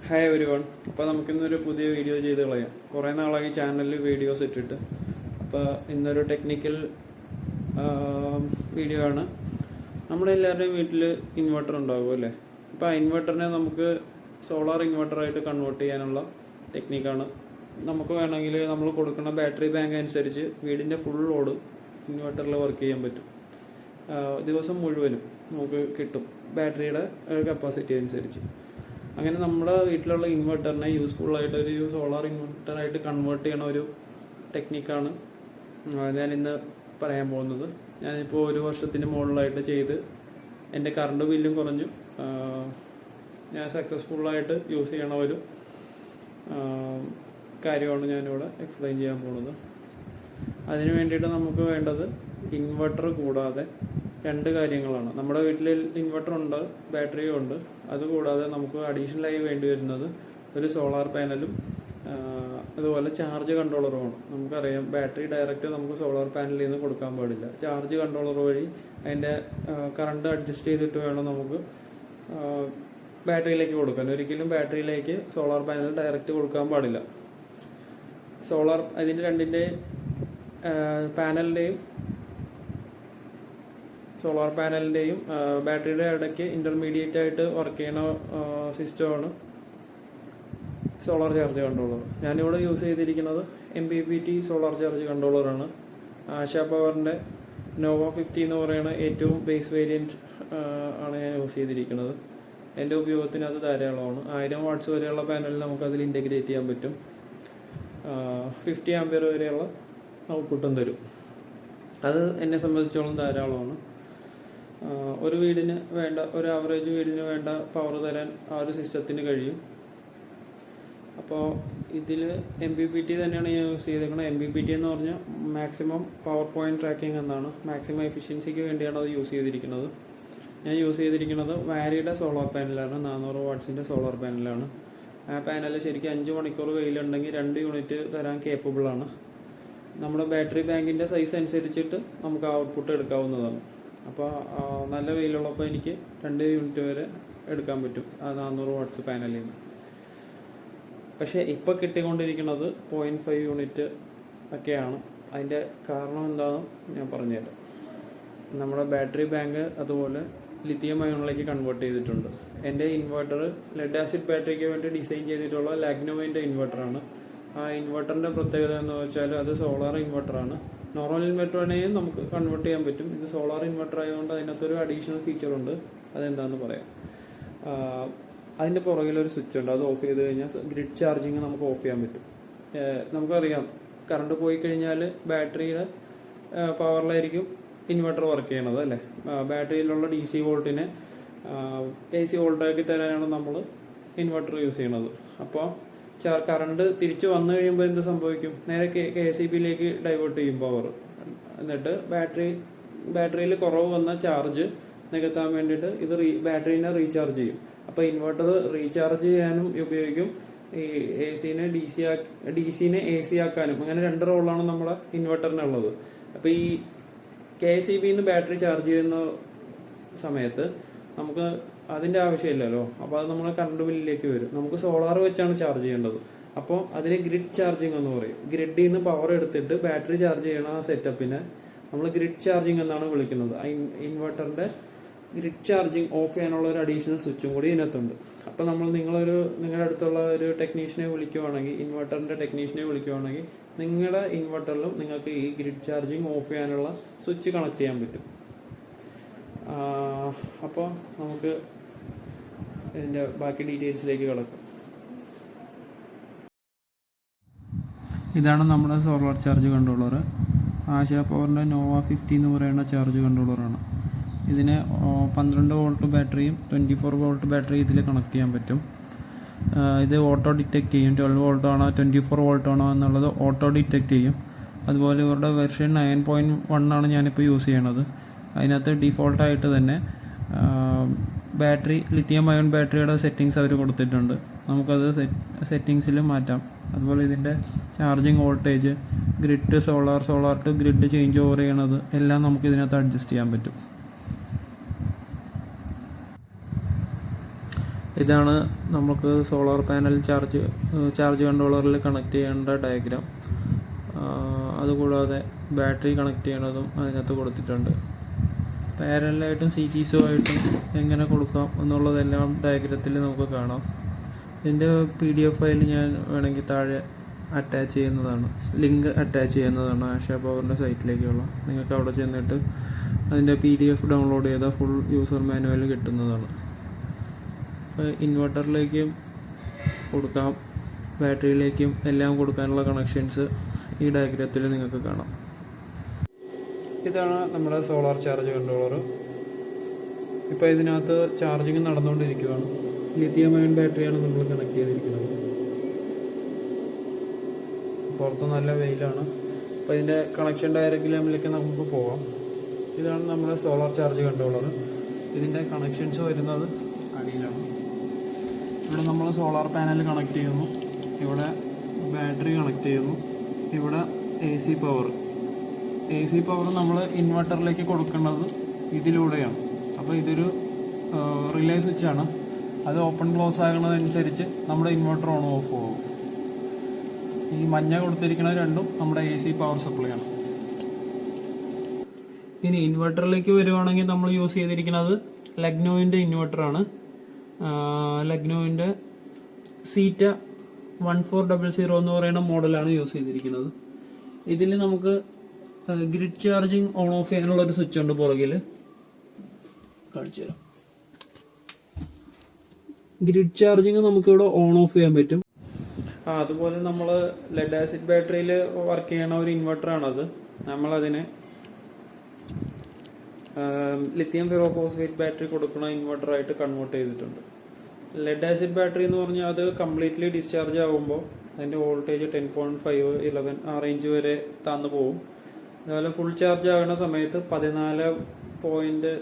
Hi everyone. അപ്പോൾ നമുക്കിന്നൊരു പുതിയ വീഡിയോ ചെയ്ത് കളയാം. കുറേ നാളായി ചാനലിൽ വീഡിയോസ് ഇട്ടിട്ട്. അപ്പോൾ ഇന്നൊരു ടെക്നിക്കൽ വീഡിയോ ആണ്. നമ്മുടെ എല്ലാവരുടെയും വീട്ടിൽ ഇൻവെർട്ടർ ഉണ്ടാകും അല്ലേ? അപ്പോൾ ആ ഇൻവെർട്ടറിനെ നമുക്ക് സോളാർ ഇൻവെർട്ടറായിട്ട് കൺവേർട്ട് ചെയ്യാനുള്ള ടെക്നിക്കാണ്. നമുക്ക് വേണമെങ്കിൽ നമ്മൾ കൊടുക്കുന്ന ബാറ്ററി ബാങ്ക് അനുസരിച്ച് വീടിൻ്റെ ഫുൾ ലോഡ് ഇൻവെർട്ടറിൽ വർക്ക് ചെയ്യാൻ പറ്റും. ദിവസം മുഴുവനും നമുക്ക് കിട്ടും ബാറ്ററിയുടെ കപ്പാസിറ്റി അനുസരിച്ച്. അങ്ങനെ നമ്മുടെ വീട്ടിലുള്ള ഇൻവെർട്ടറിനെ യൂസ്ഫുള്ളായിട്ടൊരു സോളാർ ഇൻവെർട്ടറായിട്ട് കൺവേർട്ട് ചെയ്യണ ഒരു ടെക്നിക്കാണ് ഞാനിന്ന് പറയാൻ പോകുന്നത്. ഞാനിപ്പോൾ 1 വർഷത്തിന് മുകളിലായിട്ട് ചെയ്ത് എൻ്റെ കറണ്ട് ബില്ലും കുറഞ്ഞു. ഞാൻ സക്സസ്ഫുള്ളായിട്ട് യൂസ് ചെയ്യണ ഒരു കാര്യമാണ് ഞാനിവിടെ എക്സ്പ്ലെയിൻ ചെയ്യാൻ പോകുന്നത്. അതിന് വേണ്ടിയിട്ട് നമുക്ക് വേണ്ടത് ഇൻവെർട്ടർ കൂടാതെ 2 കാര്യങ്ങളാണ്. നമ്മുടെ വീട്ടിൽ ഇൻവെർട്ടർ ഉണ്ട്, ബാറ്ററിയും ഉണ്ട്. അതുകൂടാതെ നമുക്ക് അഡീഷണലായി വേണ്ടി വരുന്നത് ഒരു സോളാർ പാനലും അതുപോലെ ചാർജ് കൺട്രോളറുമാണ്. നമുക്കറിയാം, ബാറ്ററി ഡയറക്റ്റ് നമുക്ക് സോളാർ പാനലിൽ നിന്ന് കൊടുക്കാൻ പാടില്ല. ചാർജ് കൺട്രോളർ വഴി അതിൻ്റെ കറണ്ട് അഡ്ജസ്റ്റ് ചെയ്തിട്ട് വേണം നമുക്ക് ബാറ്ററിയിലേക്ക് കൊടുക്കാൻ. ഒരിക്കലും ബാറ്ററിയിലേക്ക് സോളാർ പാനൽ ഡയറക്റ്റ് കൊടുക്കാൻ പാടില്ല. അതിൻ്റെ 2ൻ്റെയും സോളാർ പാനലിൻ്റെയും ബാറ്ററിയുടെ ഇടയ്ക്ക് ഇൻ്റർമീഡിയറ്റ് ആയിട്ട് വർക്ക് ചെയ്യുന്ന സിസ്റ്റമാണ് സോളാർ ചാർജ് കൺട്രോളർ. ഞാനിവിടെ യൂസ് ചെയ്തിരിക്കുന്നത് MPPT സോളാർ ചാർജ് കൺട്രോളറാണ്. ആശാ പവറിൻ്റെ നോവ 50 എന്ന് പറയുന്ന ഏറ്റവും ബേസ് വേരിയൻറ്റ് ആണ് ഞാൻ യൂസ് ചെയ്തിരിക്കുന്നത്. എൻ്റെ ഉപയോഗത്തിന് അത് ധാരാളമാണ്. 1000 വാട്ട്സ് വരെയുള്ള പാനലിൽ നമുക്കതിൽ ഇൻ്റഗ്രേറ്റ് ചെയ്യാൻ പറ്റും. 50 ആംപിയർ വരെയുള്ള ഔട്ട്പുട്ടും തരും. അത് എന്നെ സംബന്ധിച്ചോളം ധാരാളമാണ്. ഒരു വീടിന് വേണ്ട, ഒരു ആവറേജ് വീടിന് വേണ്ട പവർ തരാൻ ആ ഒരു സിസ്റ്റത്തിന് കഴിയും. അപ്പോൾ ഇതിൽ MPPT തന്നെയാണ് ഞാൻ യൂസ് ചെയ്തേക്കുന്നത്. MPPT എന്ന് പറഞ്ഞാൽ മാക്സിമം പവർ പോയിന്റ് ട്രാക്കിംഗ് എന്നാണ്. മാക്സിമം എഫിഷ്യൻസിക്ക് വേണ്ടിയാണ് അത് യൂസ് ചെയ്തിരിക്കുന്നത്. ഞാൻ യൂസ് ചെയ്തിരിക്കുന്നത് വാരിയുടെ സോളാർ പാനലാണ്. 400 വാട്ട്സിൻ്റെ സോളാർ പാനലാണ്. ആ പാനൽ ശരിക്കും 5 മണിക്കൂർ വെയിലുണ്ടെങ്കിൽ 2 യൂണിറ്റ് തരാൻ കേപ്പബിളാണ്. നമ്മുടെ ബാറ്ററി ബാങ്കിൻ്റെ സൈസ് അനുസരിച്ചിട്ട് നമുക്ക് ഔട്ട്പുട്ട് എടുക്കാവുന്നതാണ്. അപ്പോൾ നല്ല വെയിലുള്ളപ്പോൾ എനിക്ക് 2 യൂണിറ്റ് വരെ എടുക്കാൻ പറ്റും ആ 400 വാട്ട്സ് പാനലിൽ നിന്ന്. പക്ഷേ ഇപ്പോൾ കിട്ടിക്കൊണ്ടിരിക്കുന്നത് 0.5 യൂണിറ്റ് ഒക്കെയാണ്. അതിൻ്റെ കാരണം എന്താണെന്ന് ഞാൻ പറഞ്ഞുതരാം. നമ്മുടെ ബാറ്ററി ബാങ്ക് അതുപോലെ ലിത്തിയം അയോണിലേക്ക് കൺവേർട്ട് ചെയ്തിട്ടുണ്ട്. എൻ്റെ ഇൻവെർട്ടർ ലെഡ് ആസിഡ് ബാറ്ററിക്ക് വേണ്ടി ഡിസൈൻ ചെയ്തിട്ടുള്ള ലാഗ്നോവിൻ്റെ ഇൻവെർട്ടറാണ്. ആ ഇൻവെർട്ടറിൻ്റെ പ്രത്യേകത എന്ന് വെച്ചാൽ അത് സോളാർ ഇൻവെർട്ടറാണ്. നോർമൽ ഇൻവെർട്ടറിനെയും നമുക്ക് കൺവേർട്ട് ചെയ്യാൻ പറ്റും. ഇത് സോളാർ ഇൻവെർട്ടർ ആയതുകൊണ്ട് അതിനകത്തൊരു അഡീഷണൽ ഫീച്ചറുണ്ട്. അതെന്താണെന്ന് പറയാം. അതിൻ്റെ പുറകിലൊരു സ്വിച്ച് ഉണ്ട്. അത് ഓഫ് ചെയ്ത് കഴിഞ്ഞാൽ ഗ്രിഡ് ചാർജിങ് നമുക്ക് ഓഫ് ചെയ്യാൻ പറ്റും. നമുക്കറിയാം, കറണ്ട് പോയി കഴിഞ്ഞാൽ ബാറ്ററിയുടെ പവറിലായിരിക്കും ഇൻവെർട്ടർ വർക്ക് ചെയ്യണത് അല്ലേ? ബാറ്ററിയിലുള്ള DC വോൾട്ടിനെ AC വോൾട്ടാക്കി തരാനാണ് നമ്മൾ ഇൻവെർട്ടർ യൂസ് ചെയ്യണത്. അപ്പോൾ കറണ്ട് തിരിച്ച് വന്നു കഴിയുമ്പോൾ എന്ത് സംഭവിക്കും? നേരെ KCBയിലേക്ക് ഡൈവേർട്ട് ചെയ്യും പവർ. എന്നിട്ട് ബാറ്ററിയിൽ കുറവ് വന്ന ചാർജ് നികത്താൻ വേണ്ടിയിട്ട് ഇത് ബാറ്ററീനെ റീചാർജ് ചെയ്യും. അപ്പോൾ ഇൻവെർട്ടർ റീചാർജ് ചെയ്യാനും ഉപയോഗിക്കും, ഈ DCനെ AC ആക്കാനും. അങ്ങനെ 2 റോളാണ് നമ്മുടെ ഇൻവെർട്ടറിനുള്ളത്. അപ്പോൾ ഈ KCBന്ന് ബാറ്ററി ചാർജ് ചെയ്യുന്ന സമയത്ത് നമുക്ക് അതിൻ്റെ ആവശ്യമില്ലല്ലോ. അപ്പോൾ അത് നമ്മുടെ കറണ്ട് ബില്ലിലേക്ക് വരും. നമുക്ക് സോളാർ വെച്ചാണ് ചാർജ് ചെയ്യേണ്ടത്. അപ്പോൾ അതിന് ഗ്രിഡ് ചാർജിങ് എന്ന് പറയും. ഗ്രിഡിൽ നിന്ന് പവർ എടുത്തിട്ട് ബാറ്ററി ചാർജ് ചെയ്യണ ആ സെറ്റപ്പിനെ നമ്മൾ ഗ്രിഡ് ചാർജിങ് എന്നാണ് വിളിക്കുന്നത്. ഇൻവെർട്ടറിൻ്റെ ഗ്രിഡ് ചാർജിങ് ഓഫ് ചെയ്യാനുള്ള ഒരു അഡീഷണൽ സ്വിച്ചും കൂടി ഇതിനകത്തുണ്ട്. അപ്പോൾ നിങ്ങളുടെ അടുത്തുള്ള ഒരു ടെക്നീഷ്യനെ വിളിക്കുവാണെങ്കിൽ, ഇൻവെർട്ടറിൻ്റെ ടെക്നീഷ്യനെ വിളിക്കുവാണെങ്കിൽ, നിങ്ങളുടെ ഇൻവെർട്ടറിലും നിങ്ങൾക്ക് ഈ ഗ്രിഡ് ചാർജിങ് ഓഫ് ചെയ്യാനുള്ള സ്വിച്ച് കണക്ട് ചെയ്യാൻ പറ്റും. അപ്പോൾ നമുക്ക് ഇതിൻ്റെ ബാക്കി ഡീറ്റെയിൽസിലേക്ക് കിടക്കാം. ഇതാണ് നമ്മുടെ സോളാർ ചാർജ് കൺട്രോളർ. ആശാ പവറിൻ്റെ നോവ 50 എന്ന് പറയുന്ന ചാർജ് കൺട്രോളറാണ്. ഇതിന് 12 വോൾട്ട് ബാറ്ററിയും 24 വോൾട്ട് ബാറ്ററി ഇതിൽ കണക്ട് ചെയ്യാൻ പറ്റും. ഇത് ഓട്ടോ ഡിറ്റക്റ്റ് ചെയ്യും. 12 വോൾട്ട് ആണോ 24 വോൾട്ട് ആണോ എന്നുള്ളത് ഓട്ടോ ഡിറ്റക്റ്റ് ചെയ്യും. അതുപോലെ ഇവരുടെ വെർഷൻ 9.1 ആണ് ഞാനിപ്പോൾ യൂസ് ചെയ്യണത്. അതിനകത്ത് ഡിഫോൾട്ടായിട്ട് തന്നെ ലിത്തിയം അയോൺ ബാറ്ററിയുടെ സെറ്റിങ്സ് അവർ കൊടുത്തിട്ടുണ്ട്. നമുക്കത് സെറ്റിങ്സിൽ മാറ്റാം. അതുപോലെ ഇതിൻ്റെ charging voltage, grid solar to grid change over ചെയ്യണത് എല്ലാം നമുക്ക് ഇതിനകത്ത് അഡ്ജസ്റ്റ് ചെയ്യാൻ പറ്റും. ഇതാണ് നമുക്ക് സോളാർ പാനൽ ചാർജ് കൺട്രോളറിൽ കണക്ട് ചെയ്യേണ്ട ഡയഗ്രാം. അതുകൂടാതെ ബാറ്ററി കണക്ട് ചെയ്യണതും അതിനകത്ത് കൊടുത്തിട്ടുണ്ട്. പാരലായിട്ടും CTSO-ആയിട്ടും എങ്ങനെ കൊടുക്കാം എന്നുള്ളതെല്ലാം ഡയഗ്രത്തിൽ നമുക്ക് കാണാം. ഇതിൻ്റെ PDF ഫയൽ ഞാൻ വേണമെങ്കിൽ താഴെ അറ്റാച്ച് ചെയ്യുന്നതാണ്, ലിങ്ക് അറ്റാച്ച് ചെയ്യുന്നതാണ് ആശാ പവറിൻ്റെ സൈറ്റിലേക്കുള്ള. നിങ്ങൾക്ക് അവിടെ ചെന്നിട്ട് അതിൻ്റെ PDF ഡൗൺലോഡ് ചെയ്താൽ ഫുൾ യൂസർ മാനുവൽ കിട്ടുന്നതാണ്. അപ്പോൾ ഇൻവെർട്ടറിലേക്കും കൊടുക്കാം, ബാറ്ററിയിലേക്കും എല്ലാം കൊടുക്കാനുള്ള കണക്ഷൻസ് ഈ ഡയഗ്രത്തിൽ നിങ്ങൾക്ക് കാണാം. ഇതാണ് നമ്മുടെ സോളാർ ചാർജ് കൺട്രോളർ. ഇപ്പോൾ ഇതിനകത്ത് ചാർജിങ് നടന്നുകൊണ്ടിരിക്കുകയാണ്. ലിഥിയം അയൺ ബാറ്ററിയാണ് നമ്മൾ കണക്ട് ചെയ്തിരിക്കുന്നത്. പുറത്ത് നല്ല വെയിലാണ്. അപ്പോൾ ഇതിൻ്റെ കണക്ഷൻ ഡയഗ്രാമിലേക്ക് നമുക്ക് പോകാം. ഇതാണ് നമ്മുടെ സോളാർ ചാർജ് കൺട്രോളർ. ഇതിൻ്റെ കണക്ഷൻസ് വരുന്നത് അടിയിലാണ്. ഇവിടെ നമ്മൾ സോളാർ പാനൽ കണക്ട് ചെയ്യുന്നു, ഇവിടെ ബാറ്ററി കണക്ട് ചെയ്യുന്നു, ഇവിടെ AC പവർ നമ്മൾ ഇൻവെർട്ടറിലേക്ക് കൊടുക്കുന്നത് ഇതിലൂടെയാണ്. അപ്പോൾ ഇതൊരു റിലേ സ്വിച്ചാണ്. അത് ഓപ്പൺ ക്ലോസ് ആകുന്നതനുസരിച്ച് നമ്മുടെ ഇൻവെർട്ടർ ഓൺ ഓഫ് പോകും. ഈ മഞ്ഞ കൊടുത്തിരിക്കുന്നത് രണ്ടും നമ്മുടെ AC പവർ സപ്ലൈ ആണ്. ഇനി ഇൻവെർട്ടറിലേക്ക് വരുവാണെങ്കിൽ നമ്മൾ യൂസ് ചെയ്തിരിക്കുന്നത് ലഗ്നോവിൻ്റെ ഇൻവെർട്ടറാണ്. ലഗ്നോവിൻ്റെ സീറ്റ 1400 എന്ന് പറയുന്ന മോഡലാണ് യൂസ് ചെയ്തിരിക്കുന്നത്. ഇതിൽ നമുക്ക് ഗ്രിഡ് ചാർജിങ് ഓൺ ഓഫ് ചെയ്യാനുള്ള ഒരു സ്വിച്ച് ഉണ്ട് പുറകിൽ, കാണിച്ചു തരാം. ഗ്രിഡ് ചാർജിങ് നമുക്കിവിടെ ഓൺ ഓഫ് ചെയ്യാൻ പറ്റും. അതുപോലെ നമ്മൾ ലെഡ് ആസിഡ് ബാറ്ററിയിൽ വർക്ക് ചെയ്യണ ഒരു ഇൻവെർട്ടറാണത്. നമ്മളതിനെ ലിഥിയം ഫെറോഫോസ്ഫേറ്റ് ബാറ്ററി കൊടുക്കുന്ന ഇൻവെർട്ടറായിട്ട് കൺവേർട്ട് ചെയ്തിട്ടുണ്ട്. ലെഡ് ആസിഡ് ബാറ്ററി എന്ന് പറഞ്ഞാൽ അത് കംപ്ലീറ്റ്ലി ഡിസ്ചാർജ് ആകുമ്പോൾ അതിൻ്റെ വോൾട്ടേജ് 10.5, 11 ആ റേഞ്ച് വരെ താന്നു പോകും. അതുപോലെ ഫുൾ ചാർജ് ആകുന്ന സമയത്ത് 14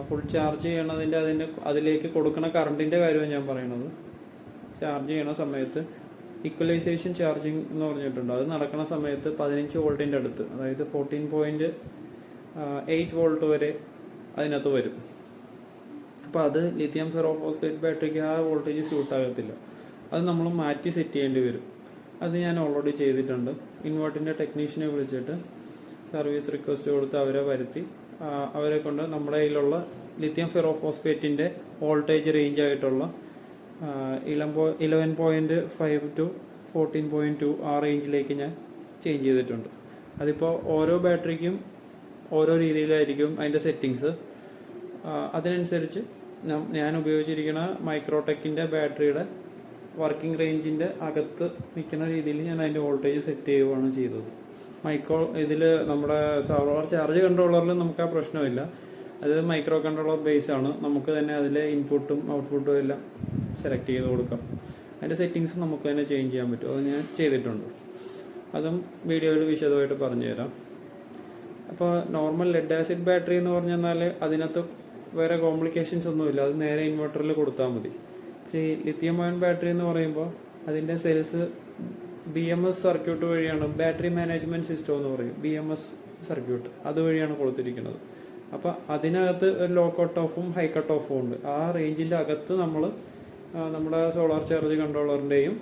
ഫുൾ ചാർജ് ചെയ്യണതിൻ്റെ അതിലേക്ക് കൊടുക്കുന്ന കറണ്ടിൻ്റെ കാര്യമാണ് ഞാൻ പറയുന്നത്. ചാർജ് ചെയ്യണ സമയത്ത് ഈക്വലൈസേഷൻ ചാർജിങ് എന്ന് പറഞ്ഞിട്ടുണ്ട്. അത് നടക്കുന്ന സമയത്ത് 15 വോൾട്ടിൻ്റെ അടുത്ത്, അതായത് 14.8 വോൾട്ട് വരെ അതിനകത്ത് വരും. അപ്പോൾ അത് ലിഥിയം ഫെറോഫോസ്ഫേറ്റ് ബാറ്ററിക്ക് ആ വോൾട്ടേജ് സ്യൂട്ട് ആകത്തില്ല. അത് നമ്മൾ മാറ്റി സെറ്റ് ചെയ്യേണ്ടി വരും. അത് ഞാൻ ഓൾറെഡി ചെയ്തിട്ടുണ്ട്. ഇൻവെർട്ടറിൻ്റെ ടെക്നീഷ്യനെ വിളിച്ചിട്ട് സർവീസ് റിക്വസ്റ്റ് കൊടുത്ത് അവരെ വരുത്തി അവരെ കൊണ്ട് നമ്മുടെ കയ്യിലുള്ള ലിഥിയം ഫെറോഫോസ്ഫേറ്റിൻ്റെ വോൾട്ടേജ് റേഞ്ച് ആയിട്ടുള്ള 11.5 to 14.2 ആ റേഞ്ചിലേക്ക് ഞാൻ ചേഞ്ച് ചെയ്തിട്ടുണ്ട്. അതിപ്പോൾ ഓരോ ബാറ്ററിക്കും ഓരോ രീതിയിലായിരിക്കും അതിൻ്റെ സെറ്റിങ്സ്. അതിനനുസരിച്ച് ഞാൻ ഉപയോഗിച്ചിരിക്കുന്ന മൈക്രോടെക്കിൻ്റെ ബാറ്ററിയുടെ വർക്കിംഗ് റേഞ്ചിൻ്റെ അകത്ത് നിൽക്കുന്ന രീതിയിൽ ഞാൻ അതിൻ്റെ വോൾട്ടേജ് സെറ്റ് ചെയ്യുകയാണ് ചെയ്തത്. ഇതിൽ നമ്മുടെ സോളാർ ചാർജ് കൺട്രോളറിൽ നമുക്ക് ആ പ്രശ്നമില്ല. അത് മൈക്രോ കൺട്രോളർ ബേസ് ആണ്. നമുക്ക് തന്നെ അതിലെ ഇൻപുട്ടും ഔട്ട്പുട്ടും എല്ലാം സെലക്ട് ചെയ്ത് കൊടുക്കാം. അതിൻ്റെ സെറ്റിങ്സ് നമുക്ക് തന്നെ ചേഞ്ച് ചെയ്യാൻ പറ്റും. അത് ഞാൻ ചെയ്തിട്ടുണ്ട്. അതും വീഡിയോയിൽ വിശദമായിട്ട് പറഞ്ഞു തരാം. അപ്പോൾ നോർമൽ ലെഡ് ആസിഡ് ബാറ്ററി എന്ന് പറഞ്ഞാൽ അതിനകത്ത് വേറെ കോംപ്ലിക്കേഷൻസ് ഒന്നുമില്ല. അത് നേരെ ഇൻവെർട്ടറിൽ കൊടുത്താൽ മതി. പക്ഷേ ഈ ലിഥിയം അയൺ ബാറ്ററി എന്ന് പറയുമ്പോൾ അതിൻ്റെ സെൽസ് BMS സർക്യൂട്ട് വഴിയാണ്, ബാറ്ററി മാനേജ്മെൻറ്റ് സിസ്റ്റം എന്ന് പറയും, BMS സർക്യൂട്ട് അതുവഴിയാണ് കൊടുത്തിരിക്കുന്നത്. അപ്പോൾ അതിനകത്ത് ഒരു ലോ കട്ട് ഓഫും ഹൈ കട്ട് ഓഫും ഉണ്ട്. ആ റേഞ്ചിൻ്റെ അകത്ത് നമ്മൾ നമ്മുടെ സോളാർ ചാർജ് കൺട്രോളറിൻ്റെയും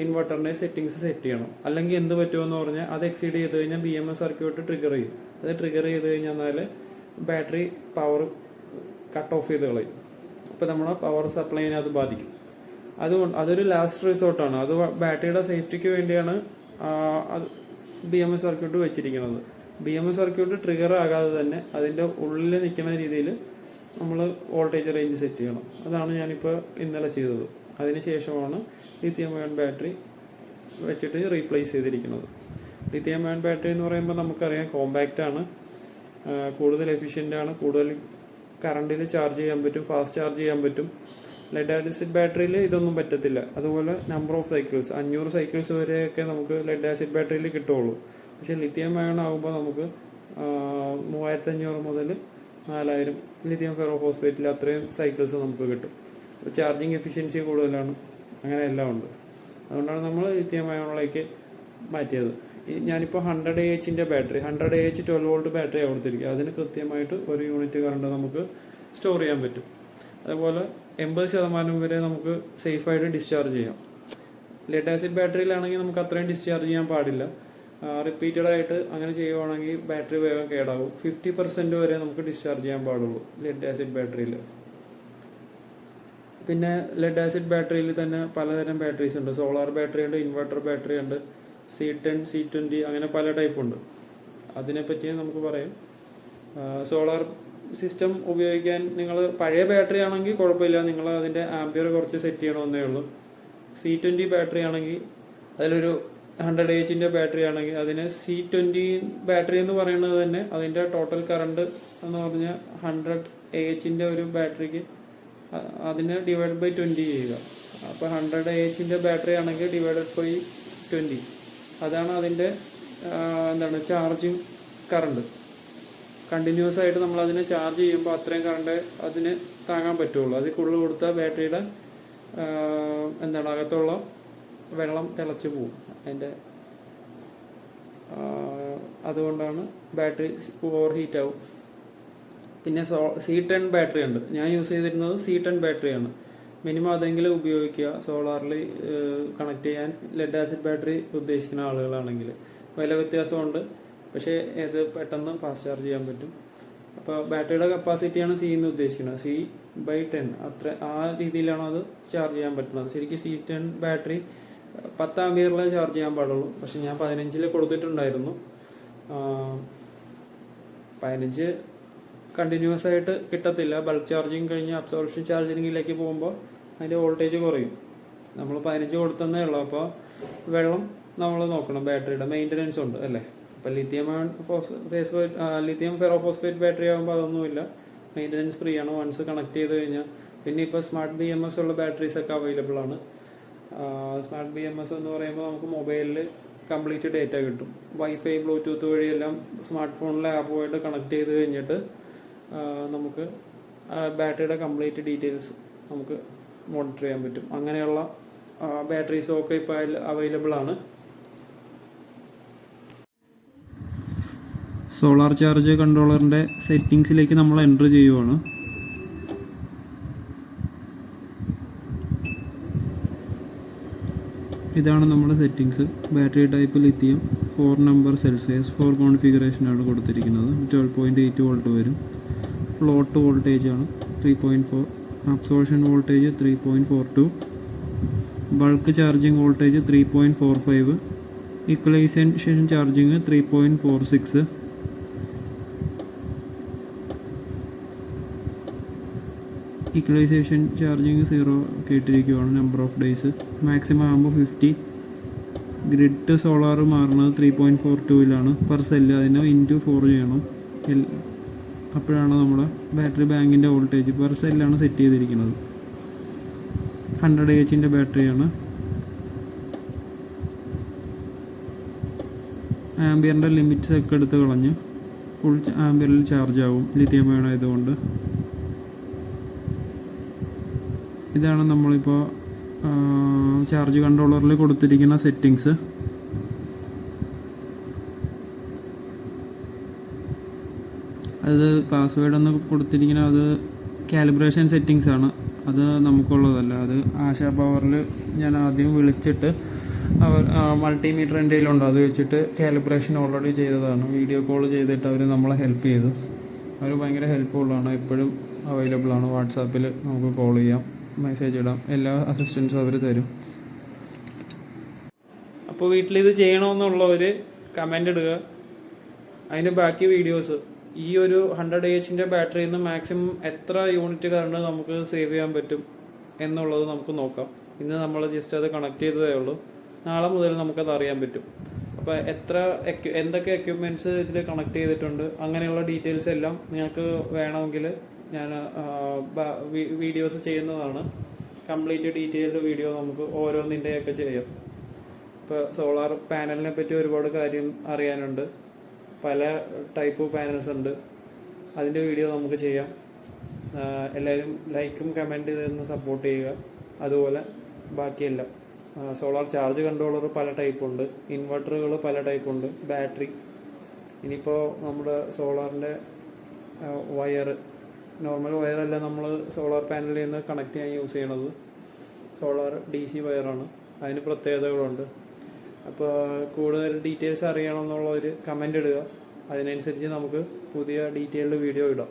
ഇൻവെർട്ടറിൻ്റെയും സെറ്റിങ്സ് സെറ്റ് ചെയ്യണം. അല്ലെങ്കിൽ എന്ത് പറ്റുമെന്ന് പറഞ്ഞാൽ അത് എക്സീഡ് ചെയ്ത് കഴിഞ്ഞാൽ BMS സർക്യൂട്ട് ട്രിഗർ ചെയ്യും. അത് ട്രിഗർ ചെയ്ത് കഴിഞ്ഞാൽ ബാറ്ററി പവർ കട്ട് ഓഫ് ചെയ്ത് കളയും. അപ്പോൾ നമ്മുടെ പവർ സപ്ലൈനെ അത് ബാധിക്കും. അതുകൊണ്ട് അതൊരു ലാസ്റ്റ് റിസോർട്ടാണ്. അത് ബാറ്ററിയുടെ സേഫ്റ്റിക്ക് വേണ്ടിയാണ് BMS സർക്യൂട്ട് വെച്ചിരിക്കുന്നത്. BMS സർക്യൂട്ട് ട്രിഗർ ആകാതെ തന്നെ അതിൻ്റെ ഉള്ളിൽ നിൽക്കുന്ന രീതിയിൽ നമ്മൾ വോൾട്ടേജ് റേഞ്ച് സെറ്റ് ചെയ്യണം. അതാണ് ഞാനിപ്പോൾ ഇന്നലെ ചെയ്തത്. അതിനുശേഷമാണ് ലിഥിയം അയൺ ബാറ്ററി വെച്ചിട്ട് റീപ്ലേസ് ചെയ്തിരിക്കുന്നത്. ലിഥിയം അയൺ ബാറ്ററി എന്ന് പറയുമ്പോൾ നമുക്കറിയാം കോമ്പാക്റ്റ് ആണ്, കൂടുതൽ എഫിഷ്യൻ്റ് ആണ്, കൂടുതൽ കറണ്ടിൽ ചാർജ് ചെയ്യാൻ പറ്റും, ഫാസ്റ്റ് ചാർജ് ചെയ്യാൻ പറ്റും. ലെഡ് ആസിഡ് ബാറ്ററിയിൽ ഇതൊന്നും പറ്റത്തില്ല. അതുപോലെ നമ്പർ ഓഫ് സൈക്കിൾസ് 500 സൈക്കിൾസ് വരെയൊക്കെ നമുക്ക് ലെഡ് ആസിഡ് ബാറ്ററിയിൽ കിട്ടുള്ളൂ. പക്ഷേ ലിഥിയം അയൺ ആകുമ്പോൾ നമുക്ക് 3500 മുതൽ 4000 ലിഥിയം ഫെറോഫോസ്ഫേറ്റിൽ അത്രയും സൈക്കിൾസ് നമുക്ക് കിട്ടും. ചാർജിങ് എഫിഷ്യൻസി കൂടുതലാണ്, അങ്ങനെ എല്ലാം ഉണ്ട്. അതുകൊണ്ടാണ് നമ്മൾ ലിഥിയം അയണിലേക്ക് മാറ്റിയത്. ഞാനിപ്പോൾ 100 AHൻ്റെ ബാറ്ററി 100 AH 12 വോൾട്ട് ബാറ്ററിയാണ് കൊടുത്തിരിക്കുക. അതിന് കൃത്യമായിട്ട് 1 യൂണിറ്റ് കറണ്ട് നമുക്ക് സ്റ്റോർ ചെയ്യാൻ പറ്റും. അതുപോലെ 80% വരെ നമുക്ക് സേഫായിട്ട് ഡിസ്ചാർജ് ചെയ്യാം. ലെഡ് ആസിഡ് ബാറ്ററിയിലാണെങ്കിൽ നമുക്ക് അത്രയും ഡിസ്ചാർജ് ചെയ്യാൻ പാടില്ല. റിപ്പീറ്റഡ് ആയിട്ട് അങ്ങനെ ചെയ്യുവാണെങ്കിൽ ബാറ്ററി വേഗം കേടാവും. 50% വരെ നമുക്ക് ഡിസ്ചാർജ് ചെയ്യാൻ പാടുള്ളൂ ലെഡ് ആസിഡ് ബാറ്ററിയിൽ. പിന്നെ ലെഡ് ആസിഡ് ബാറ്ററിയിൽ തന്നെ പലതരം ബാറ്ററീസ് ഉണ്ട്. സോളാർ ബാറ്ററി ഉണ്ട്, ഇൻവെർട്ടർ ബാറ്ററി ഉണ്ട്, C10, C20 അങ്ങനെ പല ടൈപ്പ് ഉണ്ട്. അതിനെപ്പറ്റി നമുക്ക് പറയാം. സോളാർ സിസ്റ്റം ഉപയോഗിക്കാൻ നിങ്ങൾ പഴയ ബാറ്ററി ആണെങ്കിൽ കുഴപ്പമില്ല, നിങ്ങൾ അതിൻ്റെ ആംപിയർ കുറച്ച് സെറ്റ് ചെയ്യണമെന്നേ ഉള്ളൂ. C20 ബാറ്ററി ആണെങ്കിൽ അതിലൊരു 100 AH ബാറ്ററി ആണെങ്കിൽ അതിന് C20 ബാറ്ററി എന്ന് പറയുന്നത് തന്നെ അതിൻ്റെ ടോട്ടൽ കറണ്ട് എന്ന് പറഞ്ഞാൽ 100 AH ഒരു ബാറ്ററിക്ക് അതിനെ ഡിവൈഡ് ബൈ 20 ചെയ്യുക. അപ്പോൾ 100 AH ബാറ്ററി ആണെങ്കിൽ ഡിവൈഡഡ് ബൈ 20 അതാണ് അതിൻ്റെ ചാർജിങ് കറണ്ട്. കണ്ടിന്യൂസ് ആയിട്ട് നമ്മൾ അതിനെ ചാർജ് ചെയ്യുമ്പോൾ അത്രയും കറണ്ട് അതിന് താങ്ങാൻ പറ്റുള്ളൂ. അതിൽ കൂടുതൽ കൊടുത്താൽ ബാറ്ററിയുടെ അകത്തുള്ള വെള്ളം തിളച്ച് പോകും. അതുകൊണ്ടാണ് ബാറ്ററി ഓവർ ഹീറ്റ് ആവും. പിന്നെ C10 ബാറ്ററി ഉണ്ട്. ഞാൻ യൂസ് ചെയ്തിരുന്നത് C10 ബാറ്ററിയാണ്. മിനിമം അതെങ്കിലും ഉപയോഗിക്കുക സോളാറിൽ കണക്ട് ചെയ്യാൻ ലെഡ് ആസിഡ് ബാറ്ററി ഉദ്ദേശിക്കുന്ന ആളുകളാണെങ്കിൽ. വില വ്യത്യാസമുണ്ട്, പക്ഷേ ഇത് പെട്ടെന്ന് ഫാസ്റ്റ് ചാർജ് ചെയ്യാൻ പറ്റും. അപ്പോൾ ബാറ്ററിയുടെ കപ്പാസിറ്റിയാണ് C എന്ന് ഉദ്ദേശിക്കുന്നത്. C/10 അത്ര ആ രീതിയിലാണ് അത് ചാർജ് ചെയ്യാൻ പറ്റുന്നത്. ശരിക്കും C10 ബാറ്ററി 10 ആംപിയറിലേ ചാർജ് ചെയ്യാൻ പാടുള്ളൂ. പക്ഷെ ഞാൻ 15 കൊടുത്തിട്ടുണ്ടായിരുന്നു. 15 കണ്ടിന്യൂസ് ആയിട്ട് കിട്ടത്തില്ല. ബൾക്ക് ചാർജിങ് കഴിഞ്ഞ് അബ്സോർപ്ഷൻ ചാർജിങ്ങിലേക്ക് പോകുമ്പോൾ അതിൻ്റെ വോൾട്ടേജ് കുറയും. നമ്മൾ 15 കൊടുത്തന്നേ ഉള്ളൂ. അപ്പോൾ വെള്ളം നമ്മൾ നോക്കണം. ബാറ്ററിയുടെ മെയിൻ്റനൻസ് ഉണ്ട് അല്ലേ. അപ്പോൾ ലിഥിയം ഫെറോഫോസ്ഫേറ്റ് ബാറ്ററി ആകുമ്പോൾ അതൊന്നുമില്ല, മെയിൻ്റനൻസ് ഫ്രീ ആണ് വൺസ് കണക്ട് ചെയ്ത് കഴിഞ്ഞാൽ. പിന്നെ ഇപ്പോൾ സ്മാർട്ട് BMS ഉള്ള ബാറ്ററീസ് ഒക്കെ അവൈലബിൾ ആണ്. സ്മാർട്ട് BMS എന്ന് പറയുമ്പോൾ നമുക്ക് മൊബൈലിൽ കംപ്ലീറ്റ് ഡേറ്റ കിട്ടും. വൈഫൈ ബ്ലൂടൂത്ത് വഴിയെല്ലാം സ്മാർട്ട് ഫോണിലെ ആപ്പുമായിട്ട് കണക്ട് ചെയ്ത് കഴിഞ്ഞിട്ട് നമുക്ക് ബാറ്ററിയുടെ കംപ്ലീറ്റ് ഡീറ്റെയിൽസ് നമുക്ക് മോണിറ്റർ ചെയ്യാൻ പറ്റും. അങ്ങനെയുള്ള ബാറ്ററീസും ഒക്കെ ഇപ്പോൾ അവൈലബിൾ ആണ്. സോളാർ ചാർജ് കൺട്രോളറിൻ്റെ സെറ്റിങ്സിലേക്ക് നമ്മൾ എൻ്റർ ചെയ്യുവാണ്. ഇതാണ് നമ്മുടെ settings. Battery type lithium, 4 number celsius, 4 കോൺഫിഗറേഷനാണ് കൊടുത്തിരിക്കുന്നത്. 12.8 വോൾട്ട് വരും. ഫ്ലോട്ട് വോൾട്ടേജ് ആണ് 3.4. Absorption voltage 3.42. Bulk charging voltage 3.45. Equalisation charging 3.46. Equalisation charging 0 കേട്ടിരിക്കുകയാണ്. നമ്പർ ഓഫ് ഡേയ്സ് മാക്സിമം ആകുമ്പോൾ 50. ഗ്രിഡ് സോളാർ മാറുന്നത് 3.42 പെർ സെല്ല്. അതിനെ ഇൻറ്റു 4 ചെയ്യണം. അപ്പോഴാണ് നമ്മുടെ ബാറ്ററി ബാങ്കിൻ്റെ വോൾട്ടേജ് പെർ സെല്ലാണ് സെറ്റ് ചെയ്തിരിക്കുന്നത്. 100 AH ബാറ്ററിയാണ്. ആംബിയറിൻ്റെ ലിമിറ്റ്സ് ഒക്കെ എടുത്ത് കളഞ്ഞ് ഫുൾ ആംബിയറിൽ ചാർജ് ആവും ലിഥിയം അയൺ ആയതുകൊണ്ട്. ഇതാണ് നമ്മളിപ്പോൾ ചാർജ് കൺട്രോളറിൽ കൊടുത്തിരിക്കുന്ന സെറ്റിങ്സ്. അത് പാസ്വേഡ് എന്ന് കൊടുത്തിരിക്കുന്ന അത് കാലിബ്രേഷൻ സെറ്റിങ്സ് ആണ്. അത് നമുക്കുള്ളതല്ല. അത് ആശാ പവറിൽ ഞാൻ ആദ്യം വിളിച്ചിട്ട് അവർ മൾട്ടിമീറ്റർ എൻ്റെ കയ്യിലുണ്ട്. അത് വെച്ചിട്ട് കാലിബ്രേഷൻ ഓൾറെഡി ചെയ്തതാണ്. വീഡിയോ കോൾ ചെയ്തിട്ട് അവർ നമ്മളെ ഹെൽപ്പ് ചെയ്തു. അവർ ഭയങ്കര ഹെൽപ്ഫുള്ളാണ്. എപ്പോഴും അവൈലബിൾ ആണ്. വാട്സാപ്പിൽ നമുക്ക് കോൾ ചെയ്യാം, മെസ്സേജ് ഇടാം, എല്ലാ അസിസ്റ്റൻസും അവർ തരും. അപ്പോൾ വീട്ടിലിത് ചെയ്യണമെന്നുള്ളവർ കമൻ്റ് ഇടുക. അതിൻ്റെ ബാക്കി വീഡിയോസ് ഈ ഒരു 100 AH ബാറ്ററിയിൽ നിന്ന് മാക്സിമം എത്ര യൂണിറ്റ് കറണ്ട് നമുക്ക് സേവ് ചെയ്യാൻ പറ്റും എന്നുള്ളത് നമുക്ക് നോക്കാം. ഇന്ന് നമ്മൾ ജസ്റ്റ് അത് കണക്ട് ചെയ്തതേ ഉള്ളൂ. നാളെ മുതൽ നമുക്കത് അറിയാൻ പറ്റും. അപ്പോൾ എന്തൊക്കെ എക്യുപ്മെൻറ്റ്സ് ഇതിൽ കണക്ട് ചെയ്തിട്ടുണ്ട് അങ്ങനെയുള്ള ഡീറ്റെയിൽസ് എല്ലാം നിങ്ങൾക്ക് വേണമെങ്കിൽ ഞാൻ വീഡിയോസ് ചെയ്യുന്നതാണ്. കംപ്ലീറ്റ് ഡീറ്റെയിൽഡ് വീഡിയോ നമുക്ക് ഓരോന്നിൻ്റെയൊക്കെ ചെയ്യാം. ഇപ്പോൾ സോളാർ പാനലിനെ പറ്റി ഒരുപാട് കാര്യം അറിയാനുണ്ട്. പല ടൈപ്പ് പാനൽസ് ഉണ്ട്. അതിൻ്റെ വീഡിയോ നമുക്ക് ചെയ്യാം. എല്ലാവരും ലൈക്കും കമൻറ്റ് ചെയ്തൊന്ന് സപ്പോർട്ട് ചെയ്യുക. അതുപോലെ ബാക്കിയെല്ലാം സോളാർ ചാർജ് കൺട്രോളർ പല ടൈപ്പുണ്ട്, ഇൻവെർട്ടറുകൾ പല ടൈപ്പുണ്ട്, ബാറ്ററി. ഇനിയിപ്പോൾ നമ്മുടെ സോളാറിൻ്റെ വയർ നോർമൽ വയറല്ല നമ്മൾ സോളാർ പാനലിൽ നിന്ന് കണക്ട് ചെയ്യാൻ യൂസ് ചെയ്യണത്. Solar DC വയറാണ്. അതിന് പ്രത്യേകതകളുണ്ട്. അപ്പോൾ കൂടുതൽ ഡീറ്റെയിൽസ് അറിയണമെന്നുള്ളൊരു കമൻ്റ് ഇടുക. അതിനനുസരിച്ച് നമുക്ക് പുതിയ ഡീറ്റെയിൽഡ് വീഡിയോ ഇടാം.